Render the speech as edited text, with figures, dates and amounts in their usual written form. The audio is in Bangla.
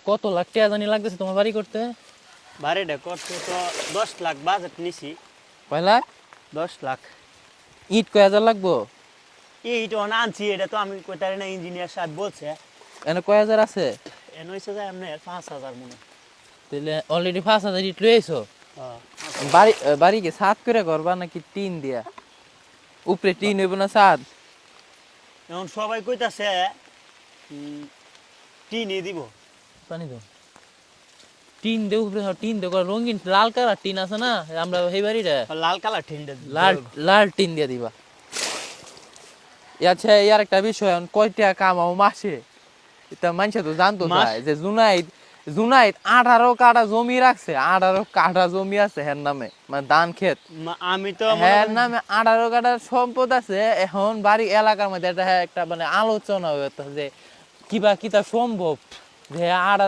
কত লাখ টাকা জানি লাগতেছে তোমার বাড়ি করতে? বাড়িটা করতে তো 10 লাখ বাজেট নিছি। কয় লাখ? 10 লাখ। ইট কয় হাজার লাগবো? এইটা আনছি, এটা তো আমি কইতারি না, ইঞ্জিনিয়ার সাহেব বলছে। এনে কয় হাজার আছে? এন হইছে যে এমনি 5,000 মনে। তাহলে অলরেডি 5,000 ইট লই আইছো। হ্যাঁ। বাড়ি কি ছাদ করে করবা নাকি টিন দিয়া? উপরে টিন হইব না ছাদ? এখন সবাই কইতাছে টিনই দিব। পানি দাও। টিন দে উপরে, টিন দে রঙিন লাল কালার টিন আছে না আমরা এই বাড়িটা, লাল কালার টিনটা লাল লাল টিন দিয়ে দিবা। আচ্ছা ইয়ার একটা বিষয়, কয় টাকা কামাও মাসে? এটা মানুষে তো জানতো চায় যে জুনাইদ 18 কাঠা জমি রাখছে, 18 কাঠা জমি আছে হের নামে, মানে ধান ক্ষেত। আমি তো হের নামে 18 কাঠার সম্পদ আছে। এখন বাড়ি এলাকার মধ্যে একটা মানে আলোচনা হইতো যে কিবা কিতা সম্ভব যে